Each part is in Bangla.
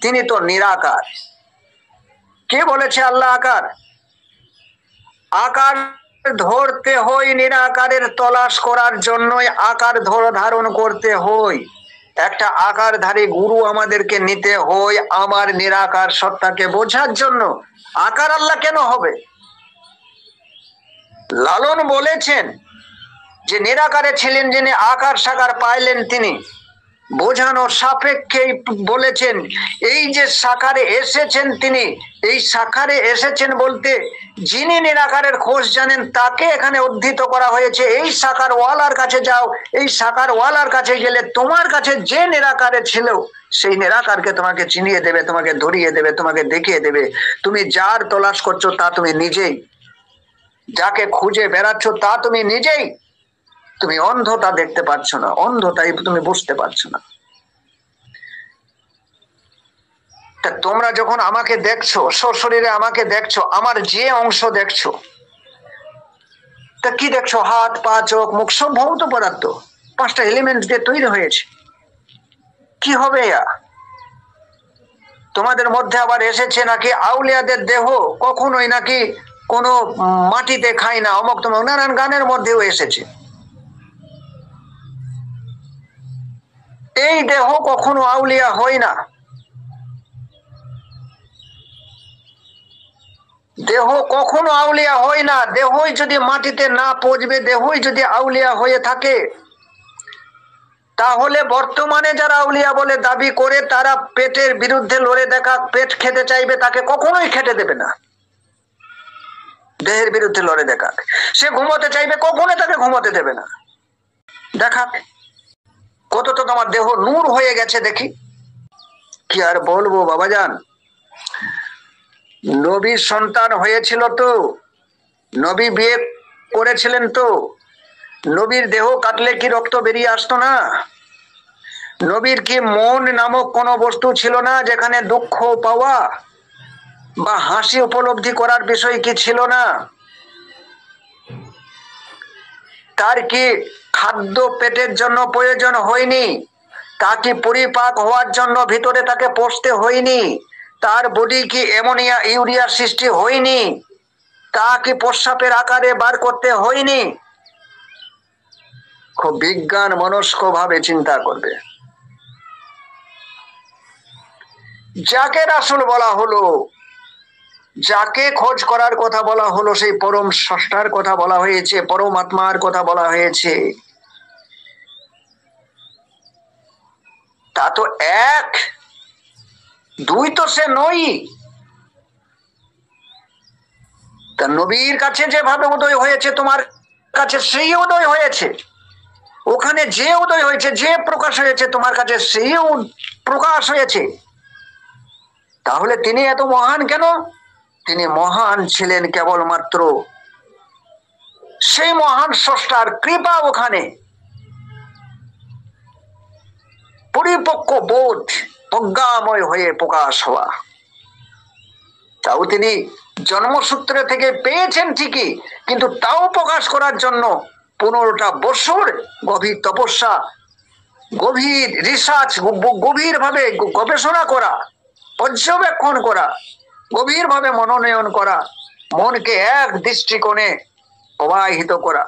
তিনি তো নিরাকার। কে বলেছে আল্লাহ আকার? আকার ধরতে হয়, নিরাকারের তলাশ করার জন্যই আকার ধারণ করতে হয়। একটা আকারধারী গুরু আমাদেরকে নিতে হয় আমার নিরাকার সত্তাকে বোঝার জন্য। আকার আল্লাহ কেন হবে? লালন বলেছেন যে নিরাকারে ছিলেন যিনি, আকার সাকার পাইলেন তিনি। বোঝানোর সাপেক্ষে বলেছেন এই যে সাকারে এসেছেন তিনি, এই সাকারে এসেছেন বলতে যিনি নিরাকারের খোঁজ জানেন তাকে এখানে উদ্ধৃত করা হয়েছে। এই সাকার ওয়ালার কাছে যাও, এই সাকার ওয়ালার কাছে গেলে তোমার কাছে যে নিরাকারে ছিল সেই নিরাকারকে তোমাকে চিনিয়ে দেবে, তোমাকে ধরিয়ে দেবে, তোমাকে দেখিয়ে দেবে। তুমি যার তলাশ করছো তা তুমি নিজেই, যাকে খুঁজে বেড়াচ্ছ তা তুমি নিজেই। তুমি অন্ধতা দেখতে পাচ্ছ না, অন্ধতাই তুমি বুঝতে পারছো না। তা তোমরা যখন আমাকে দেখছো, সশরীরে আমাকে দেখছো, আমার যে অংশ দেখছো, তা কি দেখছো? হাত, পা, চোখ, মুখ সব ভৌত পদার্থ, 5টা এলিমেন্ট দিয়ে তৈরি হয়েছে। কি হবে ইয়া? তোমাদের মধ্যে আবার এসেছে নাকি আউলিয়াদের দেহ কখনোই নাকি কোনো মাটিতে খায় না, অমুক তমক নানান গানের মধ্যেও এসেছে। এই দেহ কখনো আউলিয়া হয় না। দেহ কখনো আউলিয়া হয় না। দেহই যদি মাটিতে না পচবে, দেহই যদি আউলিয়া হয়ে থাকে, তাহলে বর্তমানে যারা আউলিয়া বলে দাবি করে তারা পেটের বিরুদ্ধে লড়ে দেখা, পেট খেতে চাইবে তাকে কখনোই খেতে দেবে না। দেহের বিরুদ্ধে লড়ে দেখাক। সে ঘুমোতে চাইবে, কখনো তাকে ঘুমোতে দেবে না। দেখাক কত তো তোমার দেহ নূর হয়ে গেছে দেখি। কি আর বলবো বাবাজান, নবীর সন্তান হয়েছিল তো, নবী বিয়ে করেছিলেন তো, নবীর দেহ কাটলে কি রক্ত বেরিয়ে আসতো না? নবীর কি মন নামক কোনো বস্তু ছিল না যেখানে দুঃখ পাওয়া বা হাসি উপলব্ধি করার বিষয় কি ছিল না? তার কি খাদ্য পেটের জন্য প্রয়োজন হয়নি? তা কি পরিপাক হওয়ার জন্য ভিতরে তাকে পচতে হয়নি? তার বডি কি অ্যামোনিয়া ইউরিয়া সৃষ্টি হয়নি? তা কি প্রস্রাবের আকারে বার করতে হয়নি? খুব বিজ্ঞান মনস্ক ভাবে চিন্তা করবে। যাকে রাসূল বলা হলো, যাকে খোঁজ করার কথা বলা হলো, সেই পরম স্রষ্টার কথা বলা হয়েছে, পরমাত্মার কথা বলা হয়েছে, তা তো এক, দুই তো সে নয়। তা নবীর কাছে যেভাবে উদয় হয়েছে তোমার কাছে সেই উদয় হয়েছে, ওখানে যে উদয় হয়েছে, যে প্রকাশ হয়েছে তোমার কাছে সেই প্রকাশ হয়েছে। তাহলে তিনি এত মহান কেন? তিনি মহান ছিলেন কেবলমাত্র সেই মহান স্রষ্টার কৃপা, ওখানে পরিপক্ক বোধ প্রজ্ঞাময় হয়ে প্রকাশ হওয়া। তাও তিনি জন্মসূত্রে থেকে পেয়েছেন ঠিকই, কিন্তু তাও প্রকাশ করার জন্য 15টা বছর গভীর তপস্যা, গভীর রিসার্চ, গভীরভাবে গবেষণা করা, পর্যবেক্ষণ করা, গভীরভাবে মনোনয়ন করা, মনকে এক দৃষ্টিকোণে প্রবাহিত করা।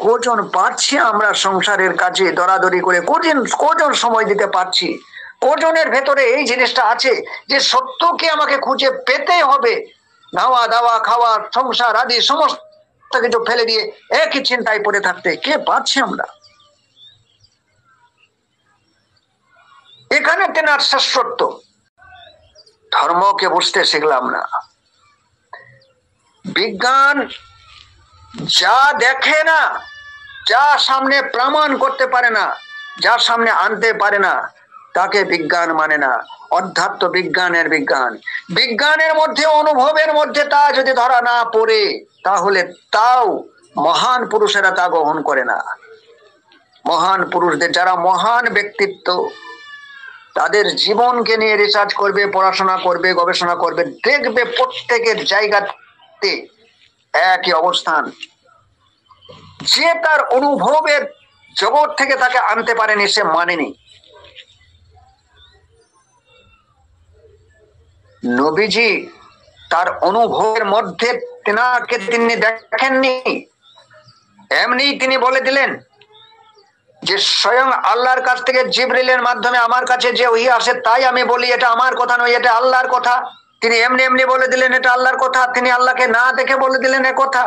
কজন পারছি আমরা সংসারের কাছে দরাদরি করে? কজন সময় দিতে পারছি? কজনের ভেতরে এই জিনিসটা আছে যে সত্যকে আমাকে খুঁজে পেতে হবে, খাওয়া দাওয়া, খাওয়া, সংসার আদি সমস্ত কিছু ফেলে দিয়ে একই চিন্তায় পড়ে থাকতে কে পারছি আমরা? এখানে তেনার শ্রেষ্ঠত্ব। ধর্মকে বুঝতে শিখলাম না। বিজ্ঞান যা দেখে না, যা সামনে প্রমাণ করতে পারে না, যা সামনে আনতে পারে না, তাকে বিজ্ঞান মানে না। অধ্যাত্ম বিজ্ঞানের বিজ্ঞান, বিজ্ঞানের মধ্যে, অনুভবের মধ্যে তা যদি ধরা না পড়ে, তাহলে তাও মহান পুরুষেরা তা গ্রহণ করে না। মহান পুরুষদের, যারা মহান ব্যক্তিত্ব, তাদের জীবনকে নিয়ে রিসার্চ করবে, পড়াশোনা করবে, গবেষণা করবে, দেখবে প্রত্যেকের জায়গাতে একই অবস্থান। যে তার অনুভবের জগৎ থেকে তাকে আনতে পারেনি, সে মানেনি। নবীজি তার অনুভবের মধ্যে তেনাকে তিনি দেখেননি, এমনি তিনি বলে দিলেন যে স্বয়ং আল্লাহর কাছ থেকে জিবরিলের মাধ্যমে আমার কাছে যে ওহী আসে তাই আমি বলি, এটা আমার কথা নয়, এটা আল্লাহর কথা। তিনি এমনি এমনি বলে দিলেন এটা আল্লাহর কথা, তিনি আল্লাহকে না দেখে বলে দিলেন এ কথা।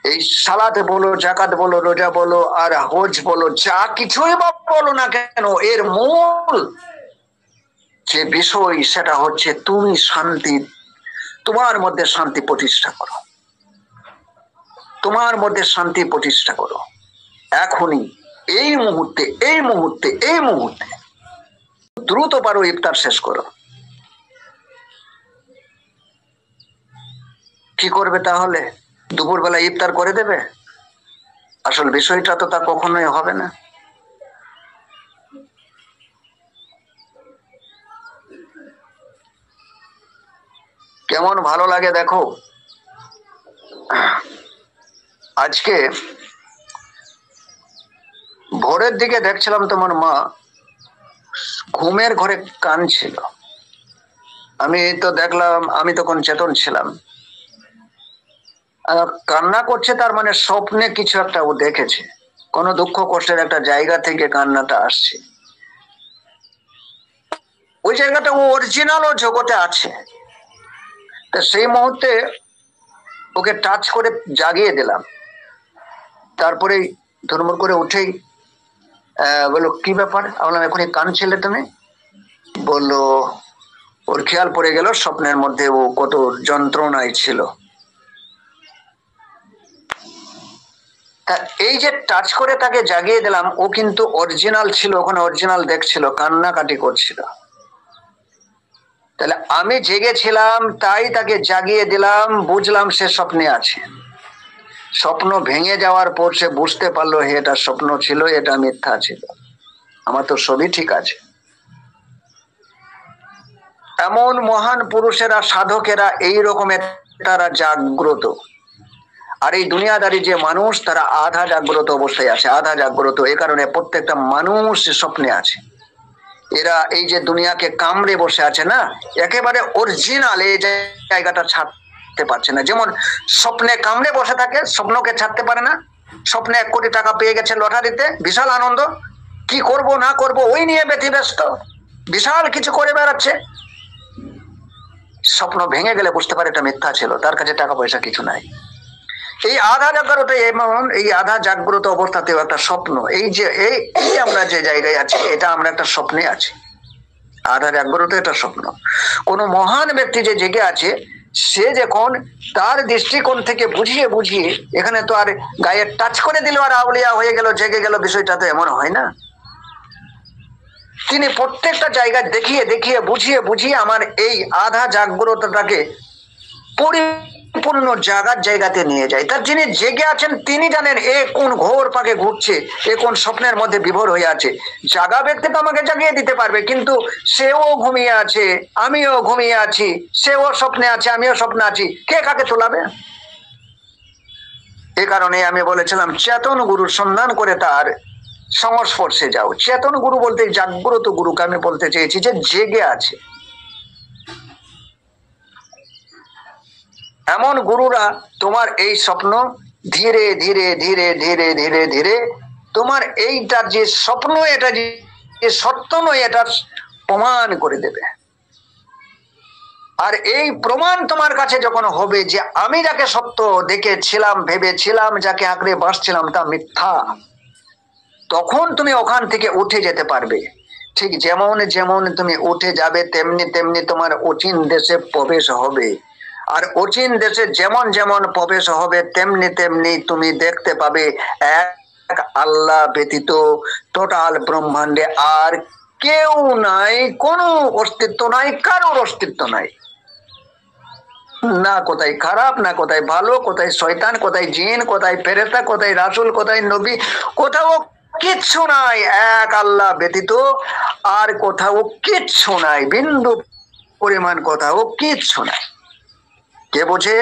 এই সালাত বলো, জাকাত বলো, রোজা বলো, আর হজ বলো, যা কিছুই বা বলো না কেন, এর মূল যে বিষয় সেটা হচ্ছে তুমি শান্তি, তোমার মধ্যে শান্তি প্রতিষ্ঠা করো, তোমার মধ্যে শান্তি প্রতিষ্ঠা করো এখনই, এই মুহূর্তে, এই মুহূর্তে, এই মুহূর্তে দ্রুত পারো ইফতার শেষ করো। কি করবে তাহলে? দুপুরবেলা ইফতার করে দেবে? আসল বিষয়টা তো তা কখনোই হবে না। কেমন ভালো লাগে দেখো, আজকে ভোরের দিকে দেখছিলাম তোমার মা ঘুমের ঘরে কাঁদছিল। আমি তো দেখলাম, আমি তখন চেতন ছিলাম, কান্না করছে, তার মানে স্বপ্নে কিছু একটা ও দেখেছে, কোনো দুঃখ কষ্টের একটা জায়গা থেকে কান্নাটা আসছে। ওই জায়গাটা ও অরিজিনাল ও জগতে আছে। তা সেই মুহূর্তে ওকে টাচ করে জাগিয়ে দিলাম। তারপরে ধর্মর করে উঠেই বললো কি ব্যাপার? বললাম এখনই কাঁদছিলে তুমি? বললো ওর খেয়াল পড়ে গেল স্বপ্নের মধ্যে ও কত যন্ত্রণায় ছিল। তা এই যে টাচ করে তাকে জাগিয়ে দিলাম, ও কিন্তু অরিজিনাল ছিল, ওখানে অরিজিনাল দেখছিল, কান্নাকাটি করছিল। তাহলে আমি জেগেছিলাম তাই তাকে জাগিয়ে দিলাম, বুঝলাম সে স্বপ্নে আছে। স্বপ্ন ভেঙে যাওয়ার পর সে বুঝতে পারলো এটা স্বপ্ন ছিল, এটা মিথ্যা ছিল, আমার তো সবই ঠিক আছে। এমন মহান পুরুষেরা, সাধকেরা এই রকমের তারা জাগ্রত। আর এই দুনিয়াদারি যে মানুষ, তারা আধা জাগ্রত অবস্থায় আছে, আধা জাগ্রত। এ কারণে প্রত্যেকটা মানুষ স্বপ্নে আছে। এরা এই যে দুনিয়াকে কামড়ে বসে আছে না, একেবারে অরিজিনাল এই জায়গাটা ছাড়তে পারছে না। যেমন স্বপ্নে কামড়ে বসে থাকে, স্বপ্নকে ছাড়তে পারে না। স্বপ্নে 1 কোটি টাকা পেয়ে গেছে লটারিতে, বিশাল আনন্দ, কি করব না করব ওই নিয়ে ব্যতিব্যস্ত, বিশাল কিছু করে বেড়াচ্ছে। স্বপ্ন ভেঙে গেলে বুঝতে পারে এটা মিথ্যা ছিল, তার কাছে টাকা পয়সা কিছু নাই। এই আধা জাগ্রত, এই আধা জাগ্রত অবস্থাতেও একটা স্বপ্ন। এই যে এই আমরা যে জায়গায় আছি, এটা আমরা একটা স্বপ্নে আছি, আধা জাগ্রত এটা স্বপ্ন। কোন মহান ব্যক্তি যে জেগে আছে, সে যখন তার দৃষ্টিকোণ থেকে বুঝিয়ে বুঝিয়ে, এখানে তো আর গায়ে টাচ করে দিল আর আউলিয়া হয়ে গেল, জেগে গেল, বিষয়টা তো এমন হয় না। তিনি প্রত্যেকটা জায়গায় দেখিয়ে দেখিয়ে বুঝিয়ে বুঝিয়ে আমার এই আধা জাগ্রতটাকে পরিপূর্ণ জায়গাতে নিয়ে যায়। তার যিনি জেগে আছেন তিনি জানেন এ কোন ঘোর পাকে ঘুরছে, এ কোন স্বপ্নের মধ্যে বিভোর হয়ে আছে। জাগা ব্যক্তি তো আমাকে জাগিয়ে দিতে পারবে, কিন্তু সেও ঘুমিয়ে আছে, আমিও ঘুমিয়ে আছি, সেও স্বপ্নে আছে, আমিও স্বপ্নে আছি, কে কাকে তোলাবে? এ কারণে আমি বলেছিলাম চেতন গুরুর সন্ধান করে তার সংস্পর্শে যাও। চেতন গুরু বলতে জাগ্রত গুরুকে আমি বলতে চেয়েছি যে জেগে আছে। এমন গুরুরা তোমার এই স্বপ্ন ধীরে ধীরে ধীরে ধীরে ধীরে ধীরে তোমার এইটার যে স্বপ্ন, এটা যে সত্য নয়, এটা প্রমাণ করে দেবে। আর এই প্রমাণ তোমার কাছে যখন হবে যে আমি যাকে সত্য দেখেছিলাম, ভেবেছিলাম, যাকে আঁকড়ে বাসছিলাম তা মিথ্যা, তখন তুমি ওখান থেকে উঠে যেতে পারবে। ঠিক যেমন যেমন তুমি উঠে যাবে, তেমনি তেমনি তোমার অচিন দেশে প্রবেশ হবে। আর অচিন দেশে যেমন যেমন প্রবেশ হবে, তেমনি তেমনি তুমি দেখতে পাবে এক আল্লাহ ব্যতীত টোটাল ব্রহ্মাণ্ডে আর কেউ নাই, কোনো অস্তিত্ব নাই, কারোর অস্তিত্ব নাই। না কোথায় খারাপ, না কোথায় ভালো, কোথায় শয়তান, কোথায় জিন, কোথায় ফেরেশতা, কোথায় রাসূল, কোথায় নবী, কোথাও কিচ্ছু নাই। এক আল্লাহ ব্যতীত আর কোথাও কিচ্ছু নাই, বিন্দু পরিমাণ কোথাও কিচ্ছু নাই। কে বোঝে?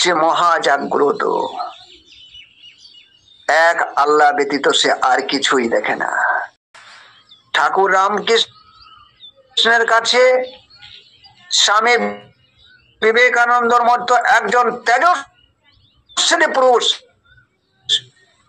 যে মহাজাগ্রত, এক আল্লাহ ব্যতীত সে আর কিছুই দেখে না। ঠাকুর রামকৃষ্ণ কৃষ্ণের কাছে স্বামী বিবেকানন্দর মতো একজন তেজস্বী পুরুষ,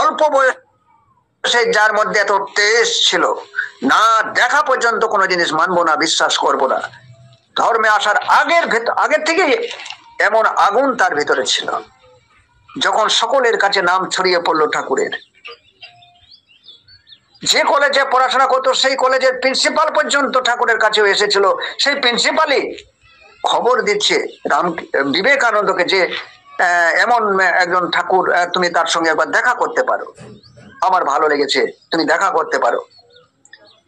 অল্প বয়সে, যার মধ্যে এত তেজ ছিল, না দেখা পর্যন্ত কোনো জিনিস মানবো না, বিশ্বাস করবো না, ধর্মে আসার আগের থেকে এমন আগুন তার ভিতরে ছিল। যখন সকলের কাছে নাম ছড়িয়ে পড়লো ঠাকুরের, যে কলেজে পড়াশোনা করতো সেই কলেজের প্রিন্সিপাল পর্যন্ত ঠাকুরের কাছে এসেছিল। সেই প্রিন্সিপালই খবর দিচ্ছে বিবেকানন্দকে যে এমন একজন ঠাকুর, তুমি তার সঙ্গে একবার দেখা করতে পারো, আমার ভালো লেগেছে, তুমি দেখা করতে পারো।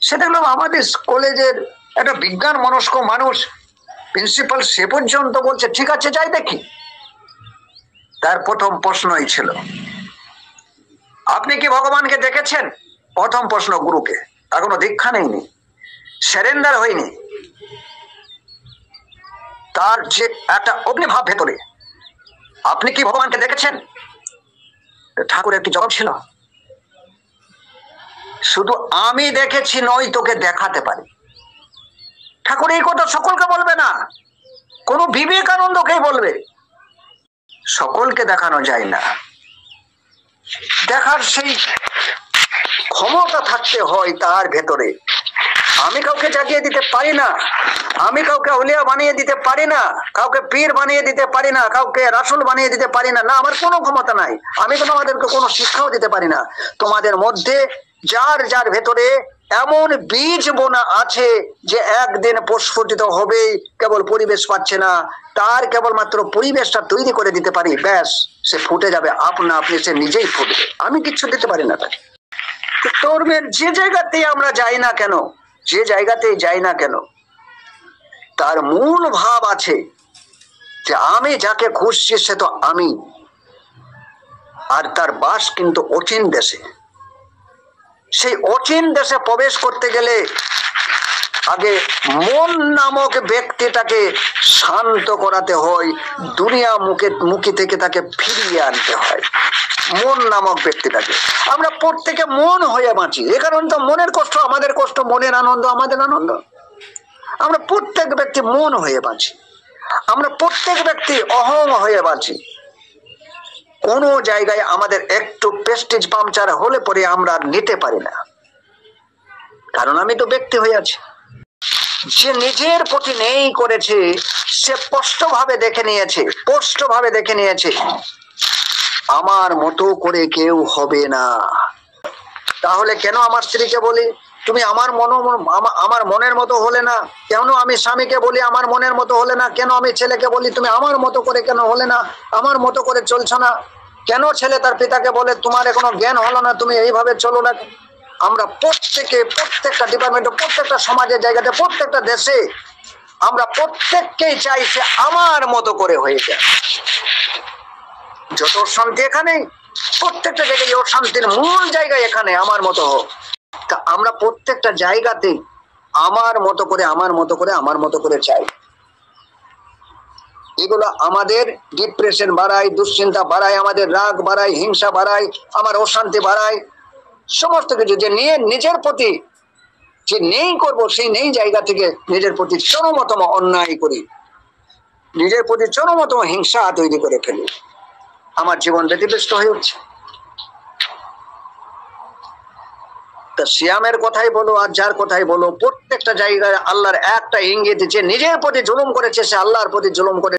সে দেখলাম আমাদের কলেজের একটা বিজ্ঞান মনস্ক মানুষ, প্রিন্সিপাল সে পর্যন্ত বলছে ঠিক আছে যাই দেখি। তার প্রথম প্রশ্নই ছিল, আপনি কি ভগবানকে দেখেছেন? প্রথম প্রশ্ন গুরুকে, এখনো দীক্ষা নেইনি, সারেন্ডার হয়নি, তার যে একটা অগ্নিভাব ভেতরে, আপনি কি ভগবানকে দেখেছেন? ঠাকুরের একটি জবাব ছিল, শুধু আমি দেখেছি নয়, তোকে দেখাতে পারি। ঠাকুর এই কথা সকলকে বলবে না, কোন বিবেকানন্দকেই বলবে। সকলকে দেখানো যায় না, দেখার সেই ক্ষমতা থাকতে হয় তার ভেতরে। আমি কাউকে জাগিয়ে দিতে পারি না, আমি কাউকে আউলিয়া বানিয়ে দিতে পারি না, কাউকে পীর বানিয়ে দিতে পারি না, কাউকে রাসূল বানিয়ে দিতে পারি না, না আমার কোনো ক্ষমতা নাই। আমি তো তোমাদেরকে কোনো শিক্ষাও দিতে পারি না। তোমাদের মধ্যে যার যার ভেতরে এমন বীজ বোনা আছে যে একদিন প্রস্ফুটিত হবেই, কেবল পরিবেশ পাচ্ছে না, তার কেবলমাত্র পরিবেশটা তৈরি করে দিতে পারি, ব্যাস সে ফুটে যাবে আপনা আপনি, সে নিজেই ফুটবে, আমি কিচ্ছু দিতে পারি না তাকে। ধর্মের যে জায়গাতেই আমরা যাই না কেন, যে জায়গাতেই যাই না কেন, তার মূল ভাব আছে যে আমি যাকে খুঁজছি সে তো আমি, আর তার বাস কিন্তু অচিন দেশে। সেই অচিন দেশে প্রবেশ করতে গেলে আগে মন নামক ব্যক্তিটাকে শান্ত করাতে হয়, দুনিয়া মুখী থেকে তাকে ফিরিয়ে আনতে হয়। মন নামক ব্যক্তিটাকে আমরা প্রত্যেকে মন হয়ে বাঁচি, এ কারণে তো মনের কষ্ট আমাদের কষ্ট, মনের আনন্দ আমাদের আনন্দ। আমরা প্রত্যেক ব্যক্তি মন হয়ে বাঁচি, আমরা প্রত্যেক ব্যক্তি অহং হয়ে বাঁচি। কোন জায়গায় আমাদের একটু প্রেস্টিজ পাংচার হলে পরে আমরা নিতে পারি না, কারণ আমি তো ব্যক্তি হয়ে আছি। যে নিজের প্রতি নেই করেছে সে স্পষ্টভাবে দেখে নিয়েছে আমার মতো করে কেউ হবে না। তাহলে কেন আমার স্ত্রীকে বলি তুমি আমার মনের মতো হলে না? কেন আমি স্বামীকে বলি আমার মনের মতো হলে না? কেন আমি ছেলেকে বলি তুমি আমার মতো করে কেন হলে না, আমার মতো করে চলছো না? কেন ছেলে তার পিতাকে বলে তোমার এখনো জ্ঞান হলো না, তুমি এইভাবে চলো না? আমরা প্রত্যেকটা ডিপার্টমেন্টে, প্রত্যেকটা সমাজের জায়গাতে, প্রত্যেকটা দেশে আমরা প্রত্যেককেই চাই সে আমার মতো করে হয়ে যায়। যত শান্তি এখানে, প্রত্যেকটা জায়গায় ওর শান্তির মূল জায়গায় এখানে আমার মতো হোক। তা আমরা প্রত্যেকটা জায়গাতে আমার মতো করে চাই। এগুলো আমাদের ডিপ্রেশন বাড়ায়, দুশ্চিন্তা বাড়ায়, আমাদের রাগ বাড়ায়, হিংসা বাড়ায়, আমার অশান্তি বাড়ায়, সমস্ত কিছু। যে নিয়ে নিজের প্রতি যে নেই করব, সেই নেই জায়গা থেকে নিজের প্রতি চরমতম অন্যায় করি, নিজের প্রতি চরমতম হিংসা তৈরি করে ফেলি, আমার জীবন ব্যতিব্যস্ত হয়ে উঠছে। তা সিয়ামের কথাই বলো আর যার কথাই বলো, প্রত্যেকটা জায়গায় আল্লাহর একটা ইঙ্গিত, যে নিজের প্রতি জুলুম করেছে সে আল্লাহর প্রতি জুলুম করে।